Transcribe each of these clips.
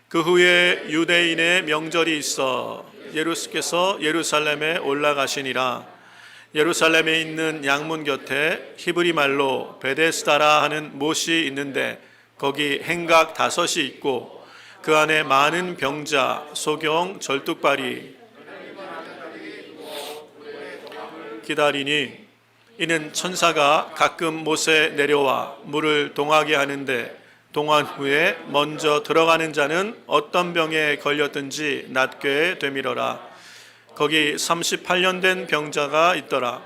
그 후에 유대인의 명절이 있어 예수께서 예루살렘에 올라가시니라. 예루살렘에 있는 양문 곁에 히브리 말로 베데스다라 하는 못이 있는데 거기 행각 5이 있고 그 안에 많은 병자, 소경, 절뚝발이 기다리니 이는 천사가 가끔 못에 내려와 물을 동하게 하는데 동한 후에 먼저 들어가는 자는 어떤 병에 걸렸든지 낫게 되밀어라. 거기 38년 된 병자가 있더라.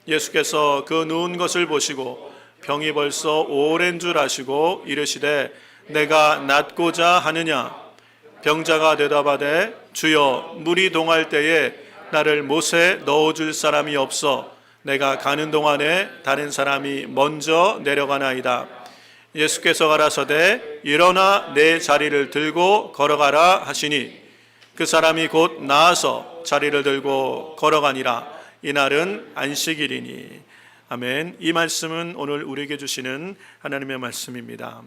예수께서 그 누운 것을 보시고 병이 벌써 오랜 줄 아시고 이르시되 내가 낫고자 하느냐. 병자가 대답하되 주여 물이 동할 때에 나를 못에 넣어줄 사람이 없어 내가 가는 동안에 다른 사람이 먼저 내려가나이다. 예수께서 가라사대 일어나 내 자리를 들고 걸어가라 하시니 그 사람이 곧 나아서 자리를 들고 걸어가니라. 이날은 안식일이니. 아멘. 이 말씀은 오늘 우리에게 주시는 하나님의 말씀입니다.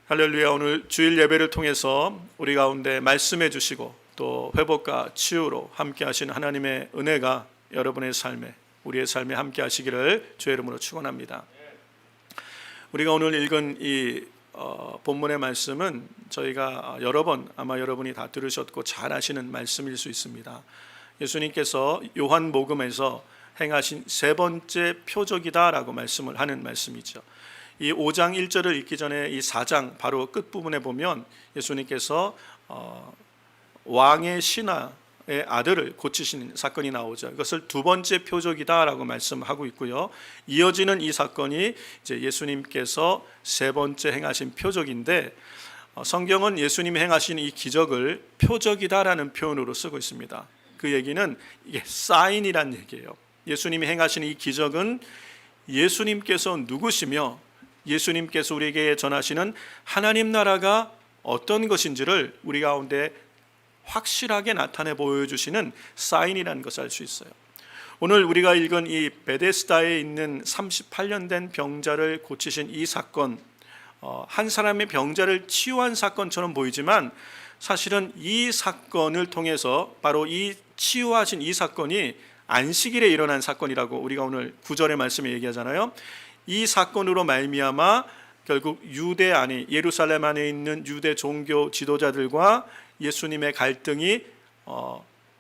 할렐루야. 오늘 주일 예배를 통해서 우리 가운데 말씀해 주시고 또 회복과 치유로 함께 하시는 하나님의 은혜가 여러분의 삶에, 우리의 삶에 함께 하시기를 주의 이름으로 축원합니다. 우리가 오늘 읽은 이 본문의 말씀은 저희가 여러 번 아마 여러분이 다 들으셨고 잘 아시는 말씀일 수 있습니다. 예수님께서 요한복음에서 행하신 3번째 표적이다라고 말씀을 하는 말씀이죠. 이 5장 1절을 읽기 전에 이 4장 바로 끝부분에 보면 예수님께서 왕의 신하의 아들을 고치시는 사건이 나오죠. 이것을 2번째 표적이다라고 말씀하고 있고요. 이어지는 이 사건이 이제 예수님께서 3번째 행하신 표적인데 성경은 예수님이 행하신 이 기적을 표적이다라는 표현으로 쓰고 있습니다. 그 얘기는 이게 사인이란 얘기예요. 예수님이 행하신 이 기적은 예수님께서 누구시며 예수님께서 우리에게 전하시는 하나님 나라가 어떤 것인지를 우리 가운데 확실하게 나타내 보여주시는 사인이라는 것을 알 수 있어요. 오늘 우리가 읽은 이 베데스다에 있는 38년 된 병자를 고치신 이 사건, 한 사람의 병자를 치유한 사건처럼 보이지만 사실은 이 사건을 통해서 바로 이 치유하신 이 사건이 안식일에 일어난 사건이라고 우리가 오늘 9절의 말씀에 얘기하잖아요. 이 사건으로 말미암아 결국 유대 안에, 예루살렘 안에 있는 유대 종교 지도자들과 예수님의 갈등이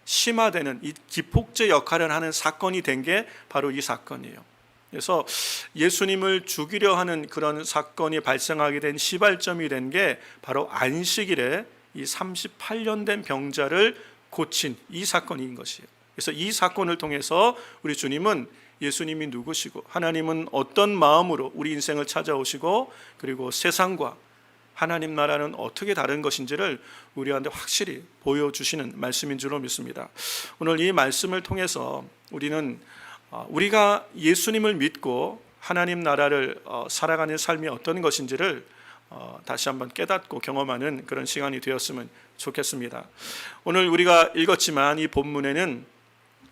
심화되는 이 기폭제 역할을 하는 사건이 된 게 바로 이 사건이에요. 그래서 예수님을 죽이려 하는 그런 사건이 발생하게 된 시발점이 된 게 바로 안식일에 이 38년 된 병자를 고친 이 사건인 것이에요. 그래서 이 사건을 통해서 우리 주님은 예수님이 누구시고 하나님은 어떤 마음으로 우리 인생을 찾아오시고 그리고 세상과 하나님 나라는 어떻게 다른 것인지를 우리한테 확실히 보여주시는 말씀인 줄로 믿습니다. 오늘 이 말씀을 통해서 우리는 우리가 예수님을 믿고 하나님 나라를 살아가는 삶이 어떤 것인지를 다시 한번 깨닫고 경험하는 그런 시간이 되었으면 좋겠습니다. 오늘 우리가 읽었지만 이 본문에는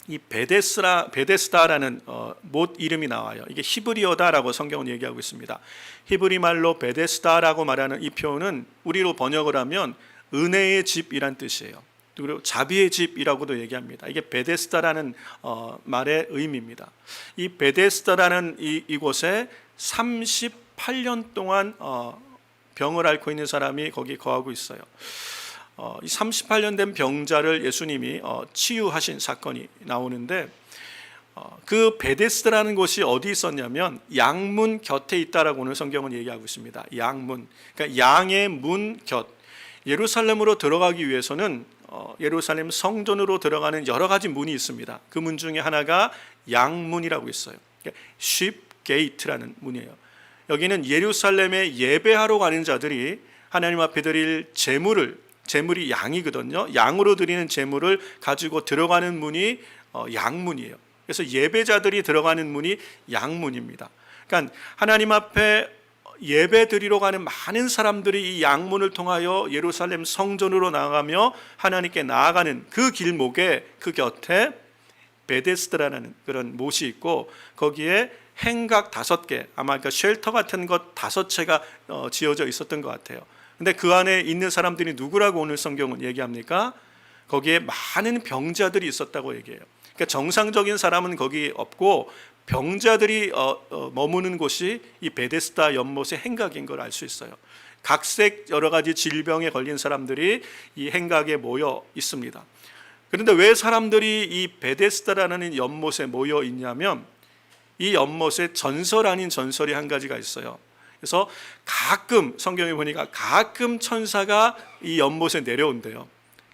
이 베데스다라는 못 이름이 나와요. 이게 히브리어다라고 성경은 얘기하고 있습니다. 히브리 말로 베데스다라고 말하는 이 표현은 우리로 번역을 하면 은혜의 집이란 뜻이에요. 그리고 자비의 집이라고도 얘기합니다. 이게 베데스다라는 말의 의미입니다. 이 베데스다라는 이곳에 38년 동안 병을 앓고 있는 사람이 거기 거하고 있어요. 이 38년 된 병자를 예수님이 치유하신 사건이 나오는데 그 베데스다라는 곳이 어디 있었냐면 양문 곁에 있다라고 오늘 성경은 얘기하고 있습니다. 양문, 그러니까 양의 문 곁. 예루살렘으로 들어가기 위해서는 예루살렘 성전으로 들어가는 여러 가지 문이 있습니다. 그 문 중에 하나가 양문이라고 있어요. 그러니까 sheep gate라는 문이에요. 여기는 예루살렘에 예배하러 가는 자들이 하나님 앞에 드릴 제물이 양이거든요. 양으로 드리는 제물을 가지고 들어가는 문이 양문이에요. 그래서 예배자들이 들어가는 문이 양문입니다. 그러니까 하나님 앞에 예배 드리러 가는 많은 사람들이 이 양문을 통하여 예루살렘 성전으로 나아가며 하나님께 나아가는 그 길목에 그 곁에 베데스다라는 그런 못이 있고 거기에 행각 5개, 아마 그 쉘터 같은 것 5채가 지어져 있었던 것 같아요. 근데 그 안에 있는 사람들이 누구라고 오늘 성경은 얘기합니까? 거기에 많은 병자들이 있었다고 얘기해요. 그러니까 정상적인 사람은 거기 없고 병자들이 머무는 곳이 이 베데스다 연못의 행각인 걸 알 수 있어요. 각색 여러 가지 질병에 걸린 사람들이 이 행각에 모여 있습니다. 그런데 왜 사람들이 이 베데스다라는 연못에 모여 있냐면 이 연못에 전설 아닌 전설이 한 가지가 있어요. 그래서 가끔 성경에 보니까 가끔 천사가 이 연못에 내려온대요.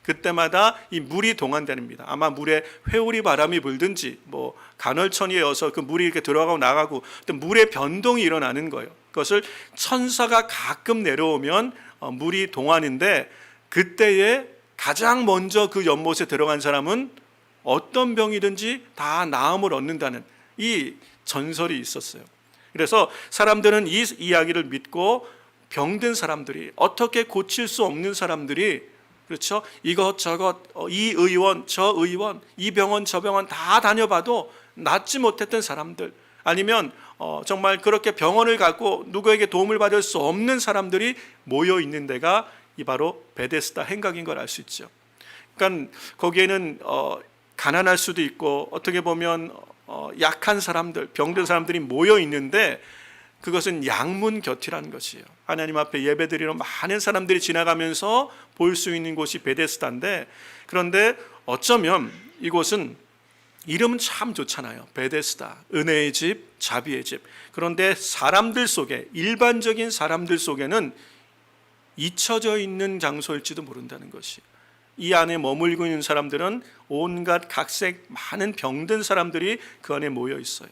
그때마다 이 물이 동안됩니다. 아마 물에 회오리 바람이 불든지 뭐 간헐천이 어서 그 물이 이렇게 들어가고 나가고 물의 변동이 일어나는 거예요. 그것을 천사가 가끔 내려오면 물이 동안인데 그때에 가장 먼저 그 연못에 들어간 사람은 어떤 병이든지 다 나음을 얻는다는 이 전설이 있었어요. 그래서 사람들은 이 이야기를 믿고 병든 사람들이, 어떻게 고칠 수 없는 사람들이, 그렇죠, 이것저것 이 의원 저 의원 이 병원 저 병원 다 다녀봐도 낫지 못했던 사람들, 아니면 정말 그렇게 병원을 갖고 누구에게 도움을 받을 수 없는 사람들이 모여 있는 데가 이 바로 베데스다 행각인 걸 알 수 있죠. 그러니까 거기에는 가난할 수도 있고 어떻게 보면 약한 사람들, 병든 사람들이 모여 있는데 그것은 양문 곁이라는 것이에요. 하나님 앞에 예배드리러 많은 사람들이 지나가면서 볼 수 있는 곳이 베데스다인데, 그런데 어쩌면 이곳은 이름은 참 좋잖아요. 베데스다, 은혜의 집, 자비의 집. 그런데 사람들 속에, 일반적인 사람들 속에는 잊혀져 있는 장소일지도 모른다는 것이에요. 이 안에 머물고 있는 사람들은 온갖 각색 많은 병든 사람들이 그 안에 모여 있어요.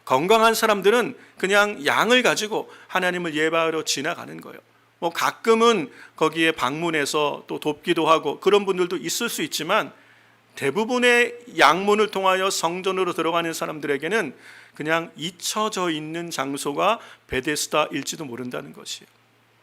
건강한 사람들은 그냥 양을 가지고 하나님을 예배하러 지나가는 거예요. 뭐 가끔은 거기에 방문해서 또 돕기도 하고 그런 분들도 있을 수 있지만, 대부분의 양문을 통하여 성전으로 들어가는 사람들에게는 그냥 잊혀져 있는 장소가 베데스다일지도 모른다는 것이에요.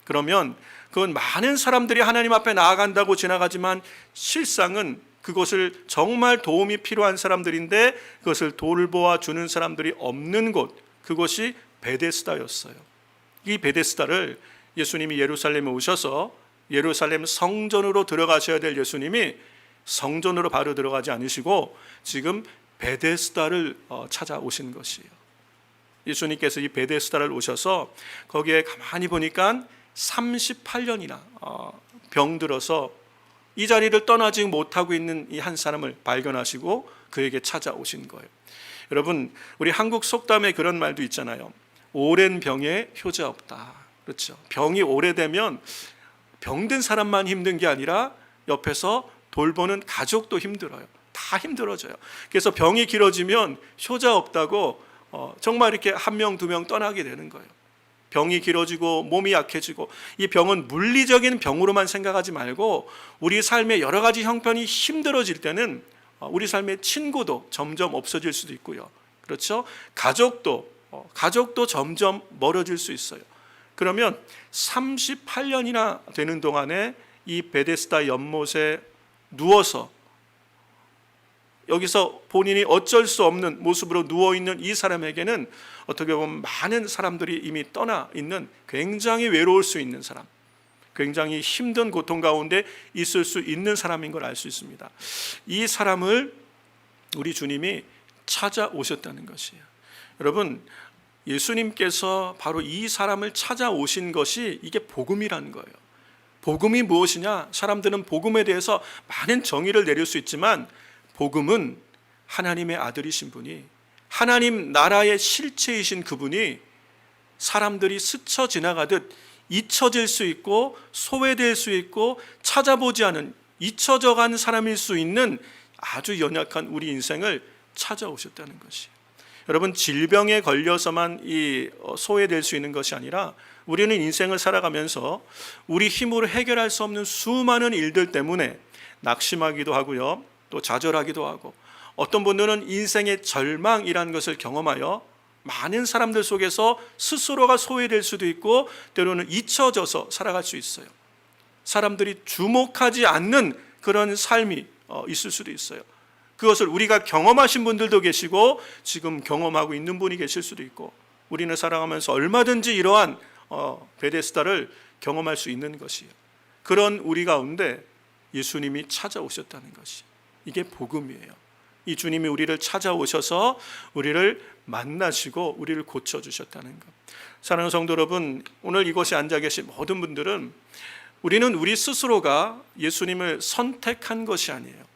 그러면 그건 많은 사람들이 하나님 앞에 나아간다고 지나가지만 실상은 그것을 정말 도움이 필요한 사람들인데 그것을 돌보아 주는 사람들이 없는 곳, 그것이 베데스다였어요. 이 베데스다를 예수님이 예루살렘에 오셔서 예루살렘 성전으로 들어가셔야 될 예수님이 성전으로 바로 들어가지 않으시고 지금 베데스다를 찾아오신 것이에요. 예수님께서 이 베데스다를 오셔서 거기에 가만히 보니까 38년이나 병들어서 이 자리를 떠나지 못하고 있는 이 한 사람을 발견하시고 그에게 찾아오신 거예요. 여러분, 우리 한국 속담에 그런 말도 있잖아요. 오랜 병에 효자 없다. 그렇죠. 병이 오래되면 병든 사람만 힘든 게 아니라 옆에서 돌보는 가족도 힘들어요. 다 힘들어져요. 그래서 병이 길어지면 효자 없다고 정말 이렇게 한 명, 두 명 떠나게 되는 거예요. 병이 길어지고 몸이 약해지고, 이 병은 물리적인 병으로만 생각하지 말고 우리 삶의 여러 가지 형편이 힘들어질 때는 우리 삶의 친구도 점점 없어질 수도 있고요. 그렇죠? 가족도 점점 멀어질 수 있어요. 그러면 38년이나 되는 동안에 이 베데스다 연못에 누워서 여기서 본인이 어쩔 수 없는 모습으로 누워있는 이 사람에게는 어떻게 보면 많은 사람들이 이미 떠나 있는 굉장히 외로울 수 있는 사람, 굉장히 힘든 고통 가운데 있을 수 있는 사람인 걸 알 수 있습니다. 이 사람을 우리 주님이 찾아오셨다는 것이에요. 여러분, 예수님께서 바로 이 사람을 찾아오신 것이 이게 복음이라는 거예요. 복음이 무엇이냐? 사람들은 복음에 대해서 많은 정의를 내릴 수 있지만 복음은 하나님의 아들이신 분이, 하나님 나라의 실체이신 그분이 사람들이 스쳐 지나가듯 잊혀질 수 있고 소외될 수 있고 찾아보지 않은 잊혀져 간 사람일 수 있는 아주 연약한 우리 인생을 찾아오셨다는 것이에요. 여러분, 질병에 걸려서만 소외될 수 있는 것이 아니라 우리는 인생을 살아가면서 우리 힘으로 해결할 수 없는 수많은 일들 때문에 낙심하기도 하고요, 또 좌절하기도 하고, 어떤 분들은 인생의 절망이라는 것을 경험하여 많은 사람들 속에서 스스로가 소외될 수도 있고 때로는 잊혀져서 살아갈 수 있어요. 사람들이 주목하지 않는 그런 삶이 있을 수도 있어요. 그것을 우리가 경험하신 분들도 계시고 지금 경험하고 있는 분이 계실 수도 있고, 우리는 살아가면서 얼마든지 이러한 베데스다를 경험할 수 있는 것이에요. 그런 우리 가운데 예수님이 찾아오셨다는 것이, 이게 복음이에요. 이 주님이 우리를 찾아오셔서 우리를 만나시고 우리를 고쳐주셨다는 것. 사랑하는 성도 여러분, 오늘 이곳에 앉아 계신 모든 분들은 우리는 우리 스스로가 예수님을 선택한 것이 아니에요.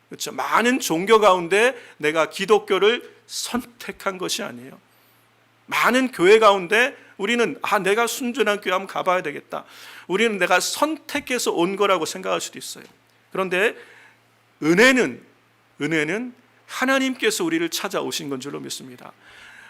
그렇죠? 많은 종교 가운데 내가 기독교를 선택한 것이 아니에요. 많은 교회 가운데 우리는 내가 순전한 교회 한번 가봐야 되겠다. 우리는 내가 선택해서 온 거라고 생각할 수도 있어요. 그런데 은혜는 하나님께서 우리를 찾아오신 건 줄로 믿습니다.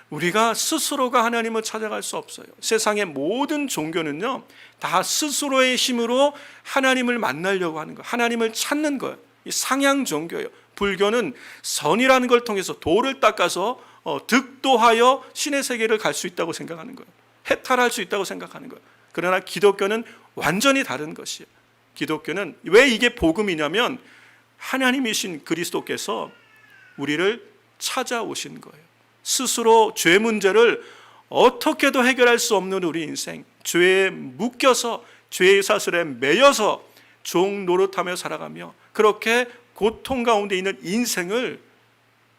우리가 스스로가 하나님을 찾아갈 수 없어요. 세상의 모든 종교는요, 다 스스로의 힘으로 하나님을 만나려고 하는 거예요. 하나님을 찾는 거예요. 이 상향 종교예요. 불교는 선이라는 걸 통해서 도를 닦아서 득도하여 신의 세계를 갈 수 있다고 생각하는 거예요. 해탈할 수 있다고 생각하는 거예요. 그러나 기독교는 완전히 다른 것이에요. 기독교는 왜 이게 복음이냐면 하나님이신 그리스도께서 우리를 찾아오신 거예요. 스스로 죄 문제를 어떻게도 해결할 수 없는 우리 인생, 죄에 묶여서 죄의 사슬에 매여서 종 노릇하며 살아가며 그렇게 고통 가운데 있는 인생을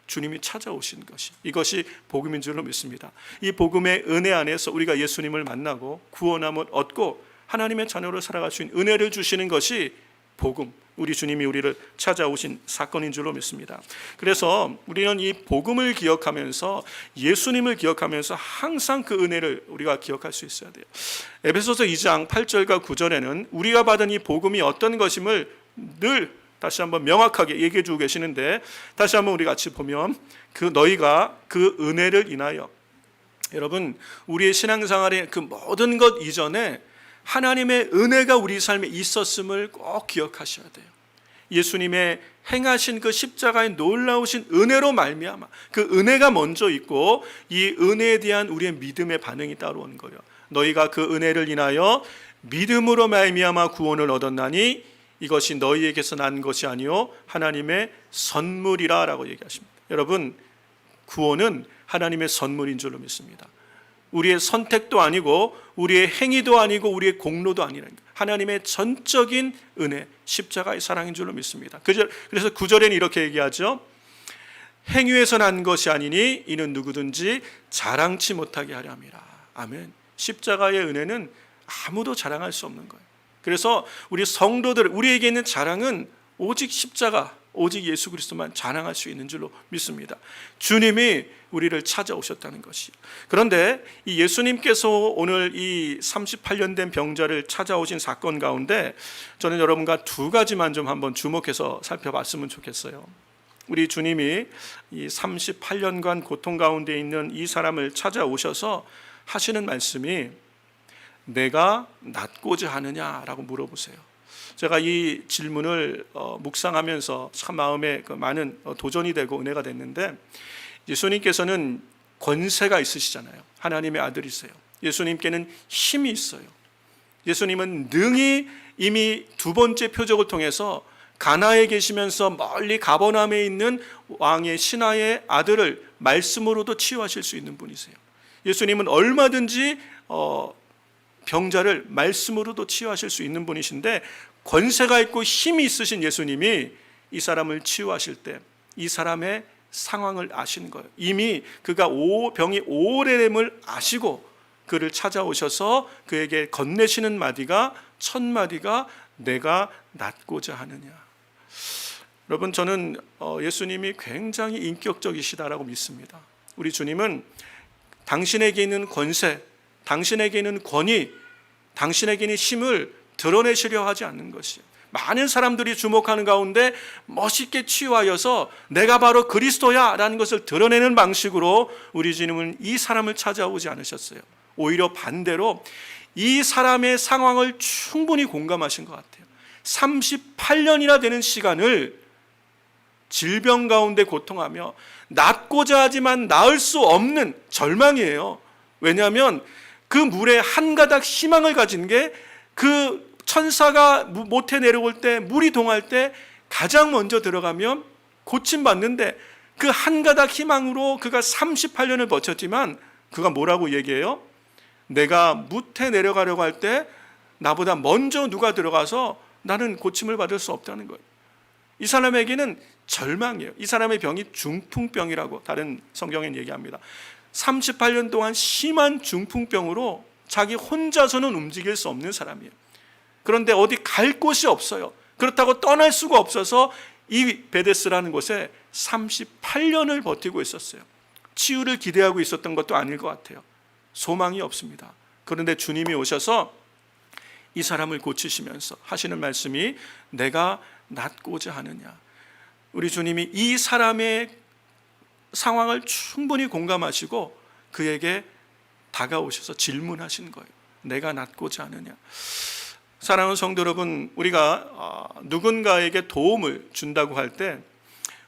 주님이 찾아오신 것이, 이것이 복음인 줄로 믿습니다. 이 복음의 은혜 안에서 우리가 예수님을 만나고 구원함을 얻고 하나님의 자녀로 살아갈 수 있는 은혜를 주시는 것이 복음, 우리 주님이 우리를 찾아오신 사건인 줄로 믿습니다. 그래서 우리는 이 복음을 기억하면서 예수님을 기억하면서 항상 그 은혜를 우리가 기억할 수 있어야 돼요. 에베소서 2장 8절과 9절에는 우리가 받은 이 복음이 어떤 것임을 늘 다시 한번 명확하게 얘기해 주고 계시는데, 다시 한번 우리 같이 보면 너희가 그 은혜를 인하여, 여러분 우리의 신앙생활의 그 모든 것 이전에 하나님의 은혜가 우리 삶에 있었음을 꼭 기억하셔야 돼요. 예수님의 행하신 그 십자가의 놀라우신 은혜로 말미암아 그 은혜가 먼저 있고 이 은혜에 대한 우리의 믿음의 반응이 따라오는 거예요. 너희가 그 은혜를 인하여 믿음으로 말미암아 구원을 얻었나니 이것이 너희에게서 난 것이 아니요 하나님의 선물이라 라고 얘기하십니다. 여러분, 구원은 하나님의 선물인 줄로 믿습니다. 우리의 선택도 아니고 우리의 행위도 아니고 우리의 공로도 아니라 하나님의 전적인 은혜, 십자가의 사랑인 줄로 믿습니다. 그래서 9절에는 이렇게 얘기하죠. 행위에서 난 것이 아니니 이는 누구든지 자랑치 못하게 하려 함이라. 아멘. 십자가의 은혜는 아무도 자랑할 수 없는 거예요. 그래서 우리 성도들, 우리에게 있는 자랑은 오직 십자가, 오직 예수 그리스도만 자랑할 수 있는 줄로 믿습니다. 주님이 우리를 찾아오셨다는 것이. 그런데 이 예수님께서 오늘 이 38년 된 병자를 찾아오신 사건 가운데 저는 여러분과 두 가지만 좀 한번 주목해서 살펴봤으면 좋겠어요. 우리 주님이 이 38년간 고통 가운데 있는 이 사람을 찾아오셔서 하시는 말씀이 내가 낫고자 하느냐라고 물어보세요. 제가 이 질문을 묵상하면서 참 마음에 많은 도전이 되고 은혜가 됐는데, 예수님께서는 권세가 있으시잖아요. 하나님의 아들이세요. 예수님께는 힘이 있어요. 예수님은 능히 이미 두 번째 표적을 통해서 가나에 계시면서 멀리 가버나움에 있는 왕의 신하의 아들을 말씀으로도 치유하실 수 있는 분이세요. 예수님은 얼마든지 병자를 말씀으로도 치유하실 수 있는 분이신데, 권세가 있고 힘이 있으신 예수님이 이 사람을 치유하실 때 이 사람의 상황을 아시는 거예요. 이미 그가 병이 오래됨을 아시고 그를 찾아오셔서 그에게 건네시는 마디가, 첫 마디가 내가 낫고자 하느냐. 여러분, 저는 예수님이 굉장히 인격적이시다라고 믿습니다. 우리 주님은 당신에게 있는 권세, 당신에게 있는 권위, 당신에게 있는 힘을 드러내시려 하지 않는 것이에요. 많은 사람들이 주목하는 가운데 멋있게 치유하여서 내가 바로 그리스도야 라는 것을 드러내는 방식으로 우리 주님은 이 사람을 찾아오지 않으셨어요. 오히려 반대로 이 사람의 상황을 충분히 공감하신 것 같아요. 38년이나 되는 시간을 질병 가운데 고통하며 낫고자 하지만 나을 수 없는 절망이에요. 왜냐하면 그 물에 한 가닥 희망을 가진 게 그 천사가 못해 내려올 때, 물이 동할 때 가장 먼저 들어가면 고침받는데, 그 한 가닥 희망으로 그가 38년을 버텼지만 그가 뭐라고 얘기해요? 내가 무태 내려가려고 할 때 나보다 먼저 누가 들어가서 나는 고침을 받을 수 없다는 거예요. 이 사람에게는 절망이에요. 이 사람의 병이 중풍병이라고 다른 성경엔 얘기합니다. 38년 동안 심한 중풍병으로 자기 혼자서는 움직일 수 없는 사람이에요. 그런데 어디 갈 곳이 없어요. 그렇다고 떠날 수가 없어서 이 베데스라는 곳에 38년을 버티고 있었어요. 치유를 기대하고 있었던 것도 아닐 것 같아요. 소망이 없습니다. 그런데 주님이 오셔서 이 사람을 고치시면서 하시는 말씀이 내가 낫고자 하느냐. 우리 주님이 이 사람의 상황을 충분히 공감하시고 그에게 다가오셔서 질문하신 거예요. 내가 낫고자 하느냐. 사랑하는 성도 여러분, 우리가 누군가에게 도움을 준다고 할 때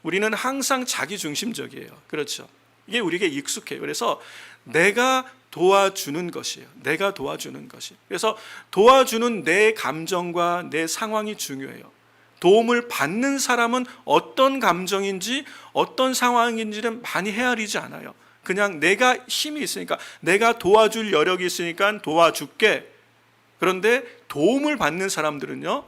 우리는 항상 자기중심적이에요. 그렇죠? 이게 우리에게 익숙해요. 그래서 내가 도와주는 것이에요. 내가 도와주는 것이. 그래서 도와주는 내 감정과 내 상황이 중요해요. 도움을 받는 사람은 어떤 감정인지 어떤 상황인지는 많이 헤아리지 않아요. 그냥 내가 힘이 있으니까, 내가 도와줄 여력이 있으니까 도와줄게. 그런데 도움을 받는 사람들은요,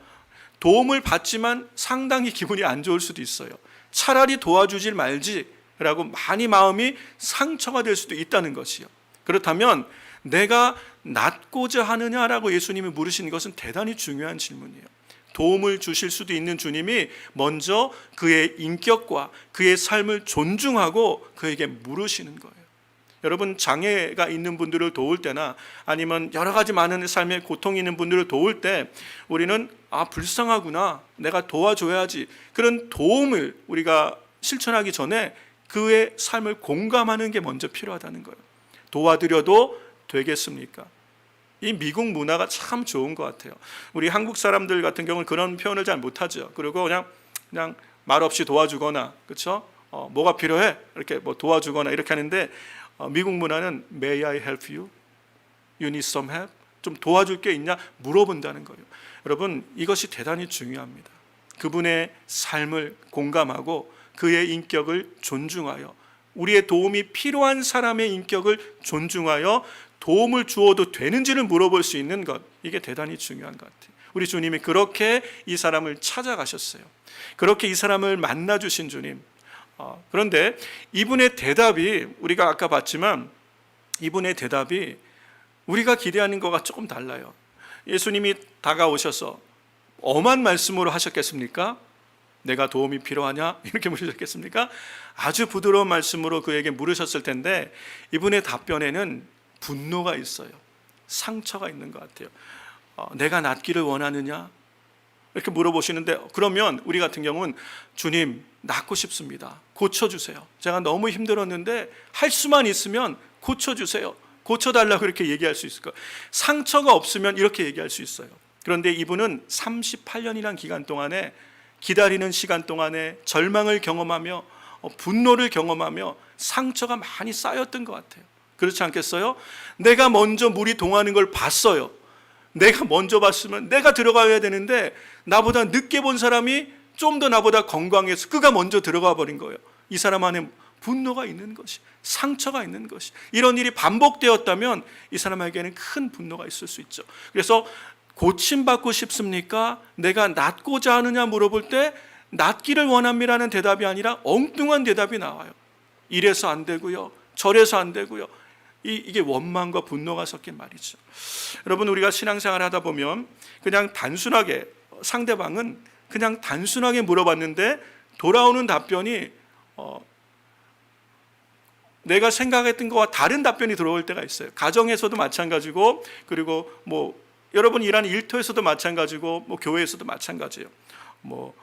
도움을 받지만 상당히 기분이 안 좋을 수도 있어요. 차라리 도와주질 말지 라고 많이 마음이 상처가 될 수도 있다는 것이요. 그렇다면 내가 낫고자 하느냐라고 예수님이 물으신 것은 대단히 중요한 질문이에요. 도움을 주실 수도 있는 주님이 먼저 그의 인격과 그의 삶을 존중하고 그에게 물으시는 거예요. 여러분, 장애가 있는 분들을 도울 때나 아니면 여러 가지 많은 삶의 고통이 있는 분들을 도울 때 우리는 불쌍하구나, 내가 도와줘야지, 그런 도움을 우리가 실천하기 전에 그의 삶을 공감하는 게 먼저 필요하다는 거예요. 도와드려도 되겠습니까? 이 미국 문화가 참 좋은 것 같아요. 우리 한국 사람들 같은 경우는 그런 표현을 잘 못하죠. 그리고 그냥 말 없이 도와주거나, 그렇죠? 뭐가 필요해? 이렇게 뭐 도와주거나 이렇게 하는데, 미국 문화는 May I help you? You need some help? 좀 도와줄 게 있냐? 물어본다는 거예요. 여러분, 이것이 대단히 중요합니다. 그분의 삶을 공감하고 그의 인격을 존중하여, 우리의 도움이 필요한 사람의 인격을 존중하여 도움을 주어도 되는지를 물어볼 수 있는 것, 이게 대단히 중요한 것 같아요. 우리 주님이 그렇게 이 사람을 찾아가셨어요. 그렇게 이 사람을 만나주신 주님. 그런데 이분의 대답이, 우리가 아까 봤지만 이분의 대답이 우리가 기대하는 것과 조금 달라요. 예수님이 다가오셔서 엄한 말씀으로 하셨겠습니까? 내가 도움이 필요하냐? 이렇게 물으셨겠습니까? 아주 부드러운 말씀으로 그에게 물으셨을 텐데 이분의 답변에는 분노가 있어요. 상처가 있는 것 같아요. 내가 낫기를 원하느냐? 이렇게 물어보시는데, 그러면 우리 같은 경우는 주님, 낫고 싶습니다. 고쳐주세요. 제가 너무 힘들었는데 할 수만 있으면 고쳐주세요. 고쳐달라고 그렇게 얘기할 수 있을 거예요. 상처가 없으면 이렇게 얘기할 수 있어요. 그런데 이분은 38년이라는 기간 동안에, 기다리는 시간 동안에 절망을 경험하며 분노를 경험하며 상처가 많이 쌓였던 것 같아요. 그렇지 않겠어요? 내가 먼저 물이 동하는 걸 봤어요. 내가 먼저 봤으면 내가 들어가야 되는데 나보다 늦게 본 사람이 좀 더 나보다 건강해서 그가 먼저 들어가 버린 거예요. 이 사람 안에 분노가 있는 것이, 상처가 있는 것이, 이런 일이 반복되었다면 이 사람에게는 큰 분노가 있을 수 있죠. 그래서 고침받고 싶습니까? 내가 낫고자 하느냐 물어볼 때 낫기를 원합니다라는 대답이 아니라 엉뚱한 대답이 나와요. 이래서 안 되고요, 저래서 안 되고요. 이게 원망과 분노가 섞인 말이죠. 여러분, 우리가 신앙생활을 하다 보면 그냥 단순하게, 상대방은 그냥 단순하게 물어봤는데 돌아오는 답변이 내가 생각했던 것과 다른 답변이 들어올 때가 있어요. 가정에서도 마찬가지고, 그리고 뭐 여러분 일하는 일터에서도 마찬가지고, 뭐 교회에서도 마찬가지예요. 뭐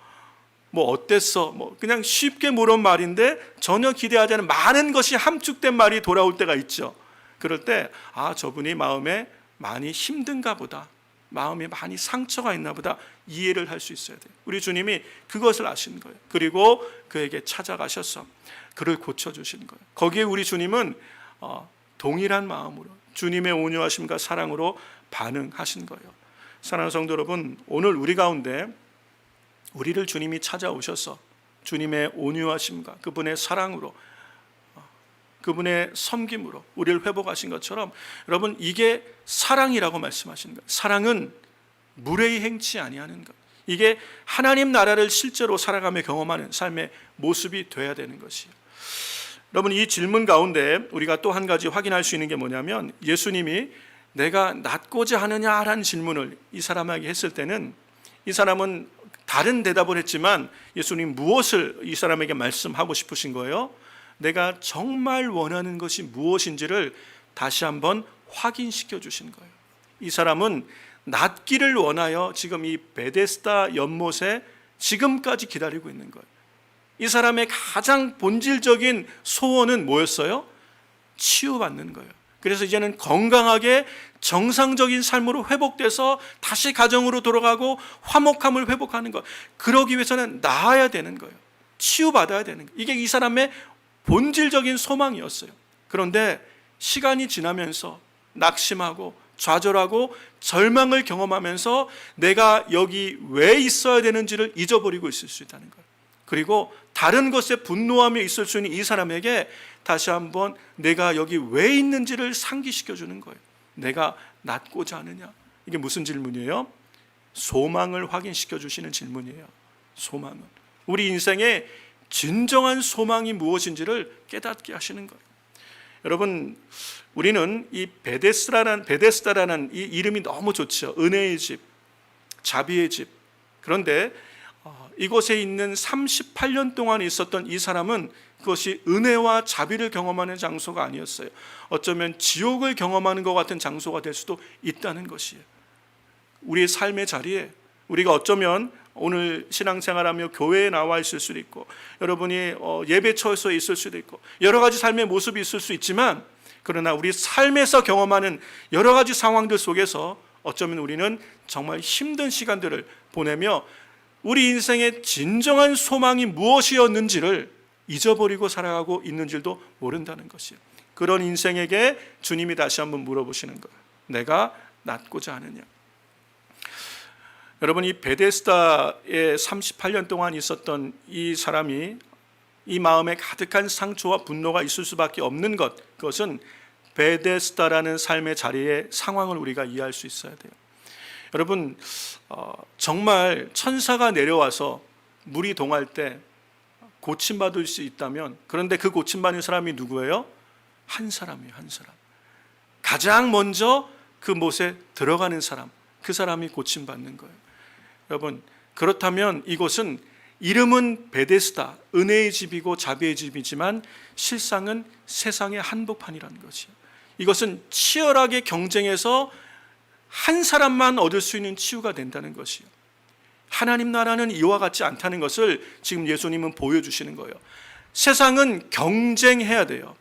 어땠어? 뭐 그냥 쉽게 물은 말인데 전혀 기대하지 않은 많은 것이 함축된 말이 돌아올 때가 있죠. 그럴 때 저분이 마음에 많이 힘든가 보다, 마음에 많이 상처가 있나 보다, 이해를 할 수 있어야 돼요. 우리 주님이 그것을 아시는 거예요. 그리고 그에게 찾아가셔서 그를 고쳐주시는 거예요. 거기에 우리 주님은 동일한 마음으로 주님의 온유하심과 사랑으로 반응하신 거예요. 사랑하는 성도 여러분, 오늘 우리 가운데 우리를 주님이 찾아오셔서 주님의 온유하심과 그분의 사랑으로, 그분의 섬김으로 우리를 회복하신 것처럼, 여러분, 이게 사랑이라고 말씀하시는 거예요. 사랑은 무례히 행치 아니하는 것. 이게 하나님 나라를 실제로 살아가며 경험하는 삶의 모습이 돼야 되는 것이에요. 여러분, 이 질문 가운데 우리가 또 한 가지 확인할 수 있는 게 뭐냐면, 예수님이 내가 낫고자 하느냐라는 질문을 이 사람에게 했을 때는 이 사람은 다른 대답을 했지만 예수님 무엇을 이 사람에게 말씀하고 싶으신 거예요? 내가 정말 원하는 것이 무엇인지를 다시 한번 확인시켜 주신 거예요. 이 사람은 낫기를 원하여 지금 이 베데스다 연못에 지금까지 기다리고 있는 거예요. 이 사람의 가장 본질적인 소원은 뭐였어요? 치유받는 거예요. 그래서 이제는 건강하게 정상적인 삶으로 회복돼서 다시 가정으로 돌아가고 화목함을 회복하는 것. 그러기 위해서는 나아야 되는 거예요. 치유받아야 되는 거예요. 이게 이 사람의 본질적인 소망이었어요. 그런데 시간이 지나면서 낙심하고 좌절하고 절망을 경험하면서 내가 여기 왜 있어야 되는지를 잊어버리고 있을 수 있다는 거예요. 그리고 다른 것에 분노하며 있을 수 있는 이 사람에게 다시 한번 내가 여기 왜 있는지를 상기시켜 주는 거예요. 내가 낫고자 하느냐? 이게 무슨 질문이에요? 소망을 확인시켜 주시는 질문이에요. 소망은 우리 인생의 진정한 소망이 무엇인지를 깨닫게 하시는 거예요. 여러분, 우리는 이 베데스다라는 이 이름이 너무 좋죠. 은혜의 집, 자비의 집. 그런데 이곳에 있는 38년 동안 있었던 이 사람은 그것이 은혜와 자비를 경험하는 장소가 아니었어요. 어쩌면 지옥을 경험하는 것 같은 장소가 될 수도 있다는 것이에요. 우리의 삶의 자리에 우리가 어쩌면 오늘 신앙생활하며 교회에 나와 있을 수도 있고, 여러분이 예배처에서 있을 수도 있고, 여러 가지 삶의 모습이 있을 수 있지만, 그러나 우리 삶에서 경험하는 여러 가지 상황들 속에서 어쩌면 우리는 정말 힘든 시간들을 보내며 우리 인생의 진정한 소망이 무엇이었는지를 잊어버리고 살아가고 있는 줄도 모른다는 것이에요. 그런 인생에게 주님이 다시 한번 물어보시는 거예요. 내가 낫고자 하느냐? 여러분, 이 베데스다에 38년 동안 있었던 이 사람이 이 마음에 가득한 상처와 분노가 있을 수밖에 없는 것, 그것은 베데스다라는 삶의 자리의 상황을 우리가 이해할 수 있어야 돼요. 여러분, 정말 천사가 내려와서 물이 동할 때 고침받을 수 있다면, 그런데 그 고침받는 사람이 누구예요? 한 사람이에요. 한 사람. 가장 먼저 그 못에 들어가는 사람, 그 사람이 고침받는 거예요. 여러분, 그렇다면 이곳은 이름은 베데스다, 은혜의 집이고 자비의 집이지만 실상은 세상의 한복판이라는 것이에요. 이것은 치열하게 경쟁해서 한 사람만 얻을 수 있는 치유가 된다는 것이에요. 하나님 나라는 이와 같지 않다는 것을 지금 예수님은 보여주시는 거예요. 세상은 경쟁해야 돼요.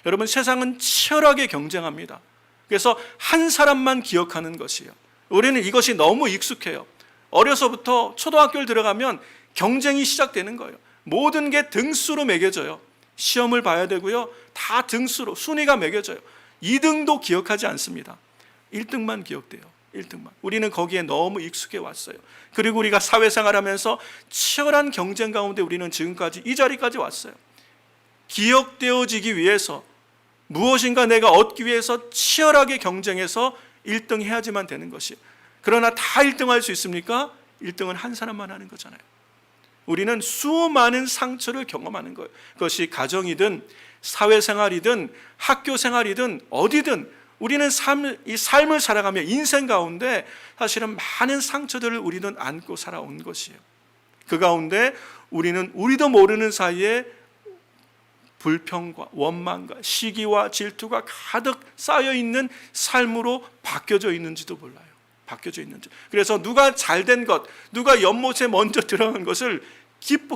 여러분, 세상은 치열하게 경쟁합니다. 그래서 한 사람만 기억하는 것이에요. 우리는 이것이 너무 익숙해요. 어려서부터 초등학교를 들어가면 경쟁이 시작되는 거예요. 모든 게 등수로 매겨져요. 시험을 봐야 되고요. 다 등수로 순위가 매겨져요. 2등도 기억하지 않습니다. 1등만 기억돼요. 1등만. 우리는 거기에 너무 익숙해 왔어요. 그리고 우리가 사회생활하면서 치열한 경쟁 가운데 우리는 지금까지 이 자리까지 왔어요. 기억되어지기 위해서 무엇인가 내가 얻기 위해서 치열하게 경쟁해서 1등 해야지만 되는 것이에요. 그러나 다 1등할 수 있습니까? 1등은 한 사람만 하는 거잖아요. 우리는 수많은 상처를 경험하는 거예요. 그것이 가정이든 사회생활이든 학교생활이든 어디든 우리는 이 삶을 살아가며 인생 가운데 사실은 많은 상처들을 우리는 안고 살아온 것이에요. 그 가운데 우리는 우리도 모르는 사이에 불평과 원망과 시기와 질투가 가득 쌓여 있는 삶으로 바뀌어져 있는지도 몰라요. 바뀌어져 있는지. 그래서 누가 잘된 것, 누가 연못에 먼저 들어간 것을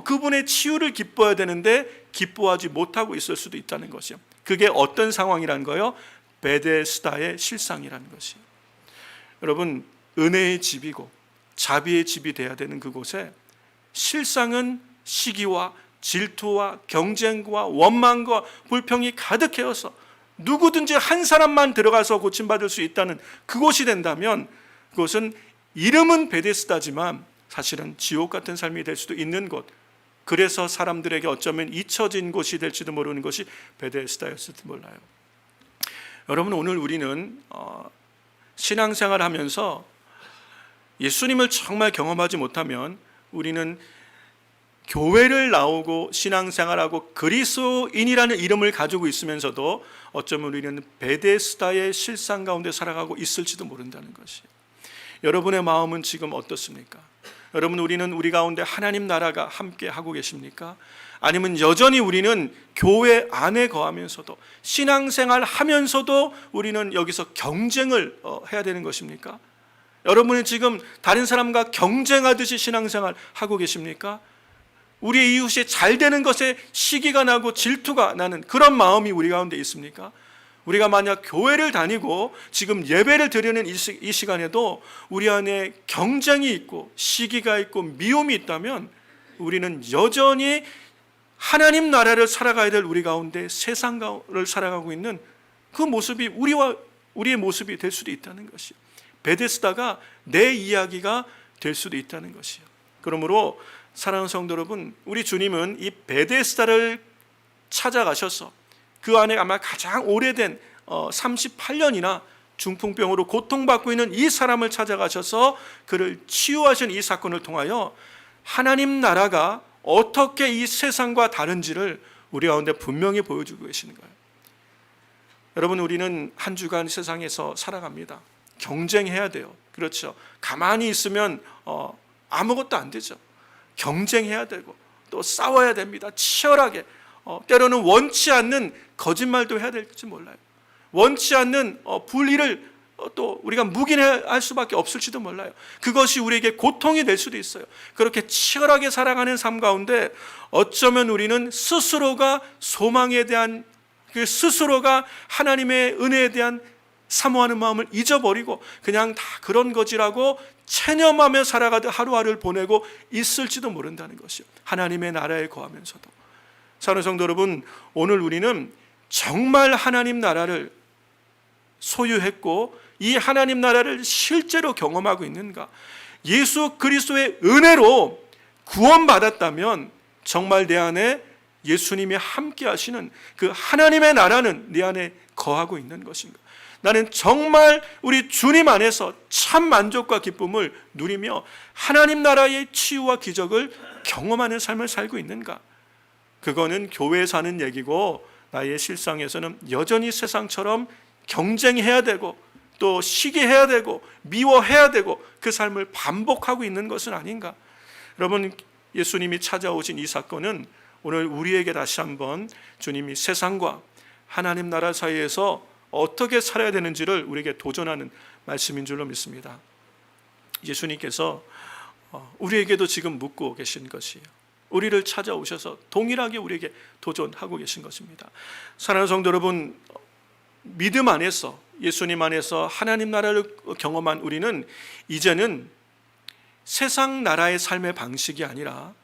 그분의 치유를 기뻐해야 되는데 기뻐하지 못하고 있을 수도 있다는 것이요. 그게 어떤 상황이라는 거예요? 베데스다의 실상이라는 것이에요. 여러분, 은혜의 집이고 자비의 집이 돼야 되는 그곳에 실상은 시기와 질투와 경쟁과 원망과 불평이 가득해서 누구든지 한 사람만 들어가서 고침받을 수 있다는 그곳이 된다면 그것은 이름은 베데스다지만 사실은 지옥 같은 삶이 될 수도 있는 곳, 그래서 사람들에게 어쩌면 잊혀진 곳이 될지도 모르는 것이 베데스다였을지도 몰라요. 여러분, 오늘 우리는 신앙생활 하면서 예수님을 정말 경험하지 못하면 우리는 교회를 나오고 신앙생활하고 그리스도인이라는 이름을 가지고 있으면서도 어쩌면 우리는 베데스다의 실상 가운데 살아가고 있을지도 모른다는 것이에요. 여러분의 마음은 지금 어떻습니까? 여러분, 우리는 우리 가운데 하나님 나라가 함께 하고 계십니까? 아니면 여전히 우리는 교회 안에 거하면서도 신앙생활 하면서도 우리는 여기서 경쟁을 해야 되는 것입니까? 여러분은 지금 다른 사람과 경쟁하듯이 신앙생활 하고 계십니까? 우리의 이웃이 잘 되는 것에 시기가 나고 질투가 나는 그런 마음이 우리 가운데 있습니까? 우리가 만약 교회를 다니고 지금 예배를 드리는 이 시간에도 우리 안에 경쟁이 있고 시기가 있고 미움이 있다면 우리는 여전히 하나님 나라를 살아가야 될 우리 가운데 세상을 살아가고 있는 그 모습이 우리의 모습이 될 수도 있다는 것이요. 베데스다가 내 이야기가 될 수도 있다는 것이요. 그러므로 사랑하는 성도 여러분, 우리 주님은 이 베데스다를 찾아가셔서 그 안에 아마 가장 오래된 38년이나 중풍병으로 고통받고 있는 이 사람을 찾아가셔서 그를 치유하신 이 사건을 통하여 하나님 나라가 어떻게 이 세상과 다른지를 우리 가운데 분명히 보여주고 계시는 거예요. 여러분, 우리는 한 주간 세상에서 살아갑니다. 경쟁해야 돼요. 그렇죠. 가만히 있으면 아무것도 안 되죠. 경쟁해야 되고 또 싸워야 됩니다. 치열하게. 때로는 원치 않는 거짓말도 해야 될지 몰라요. 원치 않는 불의를 또 우리가 묵인할 수밖에 없을지도 몰라요. 그것이 우리에게 고통이 될 수도 있어요. 그렇게 치열하게 살아가는 삶 가운데 어쩌면 우리는 스스로가 소망에 대한 스스로가 하나님의 은혜에 대한 사모하는 마음을 잊어버리고 그냥 다 그런 거지라고 체념하며 살아가듯 하루하루를 보내고 있을지도 모른다는 것이요. 하나님의 나라에 거하면서도. 사랑하는 성도 여러분, 오늘 우리는 정말 하나님 나라를 소유했고 이 하나님 나라를 실제로 경험하고 있는가? 예수 그리스도의 은혜로 구원받았다면 정말 내 안에 예수님이 함께 하시는 그 하나님의 나라는 내 안에 거하고 있는 것인가? 나는 정말 우리 주님 안에서 참 만족과 기쁨을 누리며 하나님 나라의 치유와 기적을 경험하는 삶을 살고 있는가? 그거는 교회에서 하는 얘기고 나의 실상에서는 여전히 세상처럼 경쟁해야 되고 또 시기해야 되고 미워해야 되고 그 삶을 반복하고 있는 것은 아닌가? 여러분, 예수님이 찾아오신 이 사건은 오늘 우리에게 다시 한번 주님이 세상과 하나님 나라 사이에서 어떻게 살아야 되는지를 우리에게 도전하는 말씀인 줄로 믿습니다. 예수님께서 우리에게도 지금 묻고 계신 것이에요. 우리를 찾아오셔서 동일하게 우리에게 도전하고 계신 것입니다. 사랑하는 성도 여러분, 믿음 안에서 예수님 안에서 하나님 나라를 경험한 우리는 이제는 세상 나라의 삶의 방식이 아니라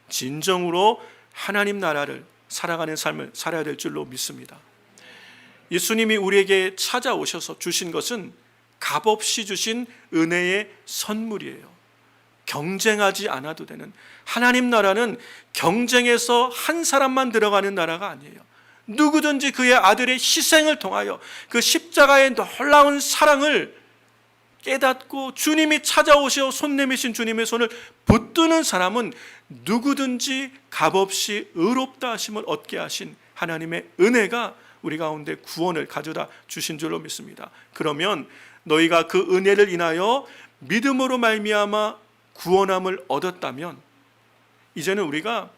진정으로 하나님 나라를 살아가는 삶을 살아야 될 줄로 믿습니다. 예수님이 우리에게 찾아오셔서 주신 것은 값없이 주신 은혜의 선물이에요. 경쟁하지 않아도 되는, 하나님 나라는 경쟁에서 한 사람만 들어가는 나라가 아니에요. 누구든지 그의 아들의 희생을 통하여 그 십자가의 놀라운 사랑을 깨닫고 주님이 찾아오셔 손 내미신 주님의 손을 붙드는 사람은 누구든지 값없이 의롭다 하심을 얻게 하신 하나님의 은혜가 우리 가운데 구원을 가져다 주신 줄로 믿습니다. 그러면 너희가 그 은혜를 인하여 믿음으로 말미암아 구원함을 얻었다면 이제는 우리가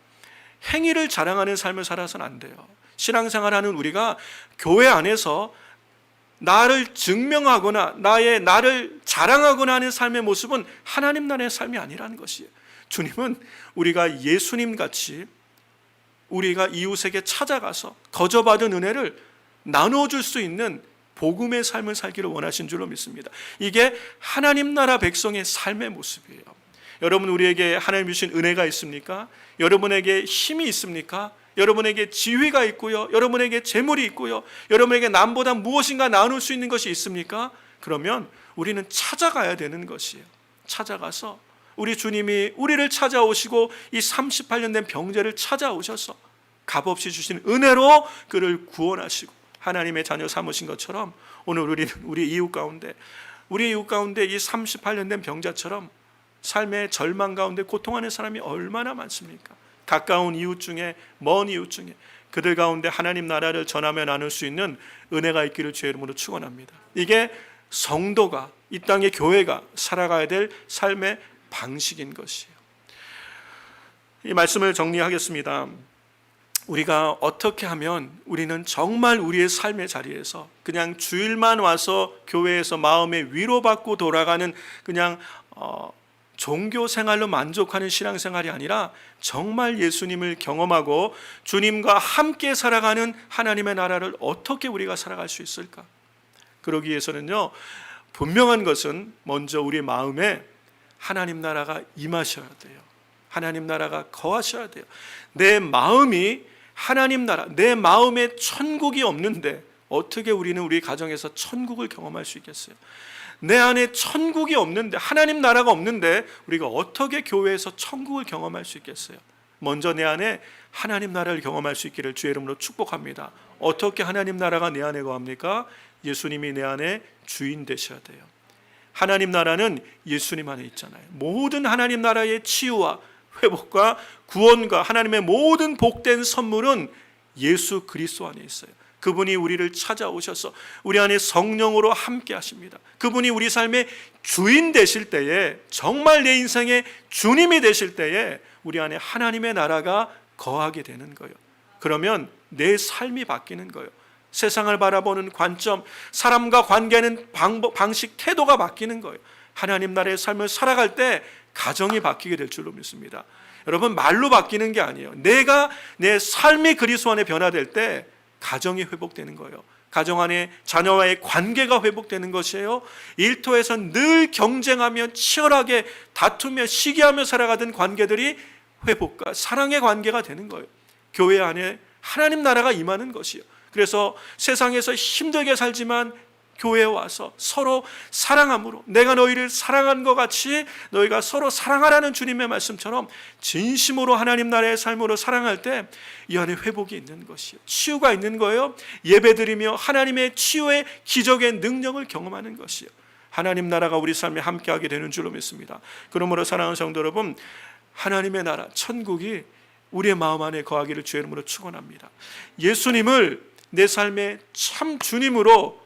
행위를 자랑하는 삶을 살아서는 안 돼요. 신앙생활하는 우리가 교회 안에서 나를 증명하거나 나를 자랑하거나 하는 삶의 모습은 하나님 나라의 삶이 아니라는 것이에요. 주님은 우리가 예수님같이 우리가 이웃에게 찾아가서 거저받은 은혜를 나눠줄 수 있는 복음의 삶을 살기를 원하신 줄로 믿습니다. 이게 하나님 나라 백성의 삶의 모습이에요. 여러분, 우리에게 하나님 주신 은혜가 있습니까? 여러분에게 힘이 있습니까? 여러분에게 지위가 있고요, 여러분에게 재물이 있고요, 여러분에게 남보다 무엇인가 나눌 수 있는 것이 있습니까? 그러면 우리는 찾아가야 되는 것이에요. 찾아가서 우리 주님이 우리를 찾아오시고 이 38년 된 병자를 찾아오셔서 값없이 주신 은혜로 그를 구원하시고 하나님의 자녀 삼으신 것처럼 오늘 우리는 우리 이웃 가운데 우리 이웃 가운데 이 38년 된 병자처럼 삶의 절망 가운데 고통하는 사람이 얼마나 많습니까? 가까운 이웃 중에 먼 이웃 중에 그들 가운데 하나님 나라를 전하며 나눌 수 있는 은혜가 있기를 주의 이름으로 축원합니다. 이게 성도가, 이 땅의 교회가 살아가야 될 삶의 방식인 것이에요. 이 말씀을 정리하겠습니다. 우리가 어떻게 하면 우리는 정말 우리의 삶의 자리에서 그냥 주일만 와서 교회에서 마음의 위로받고 돌아가는 그냥 종교 생활로 만족하는 신앙생활이 아니라 정말 예수님을 경험하고 주님과 함께 살아가는 하나님의 나라를 어떻게 우리가 살아갈 수 있을까? 그러기 위해서는요, 분명한 것은 먼저 우리 마음에 하나님 나라가 임하셔야 돼요. 하나님 나라가 거하셔야 돼요. 내 마음이 하나님 나라, 내 마음에 천국이 없는데 어떻게 우리는 우리 가정에서 천국을 경험할 수 있겠어요? 내 안에 천국이 없는데, 하나님 나라가 없는데 우리가 어떻게 교회에서 천국을 경험할 수 있겠어요? 먼저 내 안에 하나님 나라를 경험할 수 있기를 주의 이름으로 축복합니다. 어떻게 하나님 나라가 내 안에 거합니까? 예수님이 내 안에 주인 되셔야 돼요. 하나님 나라는 예수님 안에 있잖아요. 모든 하나님 나라의 치유와 회복과 구원과 하나님의 모든 복된 선물은 예수 그리스도 안에 있어요. 그분이 우리를 찾아오셔서 우리 안에 성령으로 함께 하십니다. 그분이 우리 삶의 주인 되실 때에, 정말 내 인생의 주님이 되실 때에 우리 안에 하나님의 나라가 거하게 되는 거예요. 그러면 내 삶이 바뀌는 거예요. 세상을 바라보는 관점, 사람과 관계하는 방식, 태도가 바뀌는 거예요. 하나님 나라의 삶을 살아갈 때 가정이 바뀌게 될 줄로 믿습니다. 여러분, 말로 바뀌는 게 아니에요. 내가 내 삶이 그리스도 안에 변화될 때 가정이 회복되는 거예요. 가정 안에 자녀와의 관계가 회복되는 것이에요. 일터에서 늘 경쟁하며 치열하게 다투며 시기하며 살아가던 관계들이 회복과 사랑의 관계가 되는 거예요. 교회 안에 하나님 나라가 임하는 것이에요. 그래서 세상에서 힘들게 살지만 교회에 와서 서로 사랑함으로, 내가 너희를 사랑한 것 같이 너희가 서로 사랑하라는 주님의 말씀처럼 진심으로 하나님 나라의 삶으로 사랑할 때 이 안에 회복이 있는 것이에요. 치유가 있는 거예요. 예배드리며 하나님의 치유의 기적의 능력을 경험하는 것이에요. 하나님 나라가 우리 삶에 함께하게 되는 줄로 믿습니다. 그러므로 사랑하는 성도 여러분, 하나님의 나라, 천국이 우리의 마음 안에 거하기를 주의 이름으로 축원합니다. 예수님을 내 삶의 참 주님으로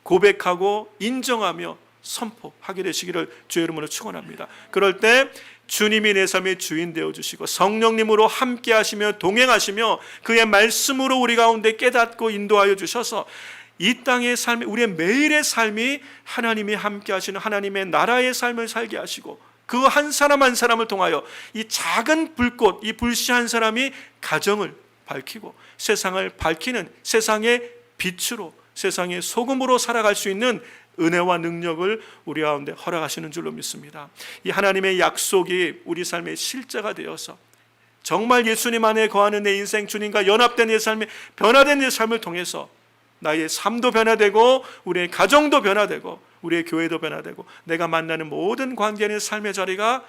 고백하고 인정하며 선포하게 되시기를 주의 이름으로 축원합니다. 그럴 때 주님이 내 삶의 주인 되어주시고 성령님으로 함께 하시며 동행하시며 그의 말씀으로 우리 가운데 깨닫고 인도하여 주셔서 이 땅의 삶, 우리의 매일의 삶이 하나님이 함께 하시는 하나님의 나라의 삶을 살게 하시고 그 한 사람 한 사람을 통하여 이 작은 불꽃, 이 불씨 한 사람이 가정을 밝히고 세상을 밝히는 세상의 빛으로, 세상의 소금으로 살아갈 수 있는 은혜와 능력을 우리 가운데 허락하시는 줄로 믿습니다. 이 하나님의 약속이 우리 삶의 실제가 되어서 정말 예수님 안에 거하는 내 인생, 주님과 연합된 내 삶의 변화된 내 삶을 통해서 나의 삶도 변화되고 우리의 가정도 변화되고 우리의 교회도 변화되고 내가 만나는 모든 관계의 삶의 자리가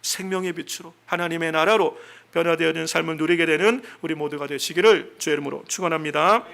생명의 빛으로 하나님의 나라로 변화되어진 삶을 누리게 되는 우리 모두가 되시기를 주의 이름으로 축원합니다.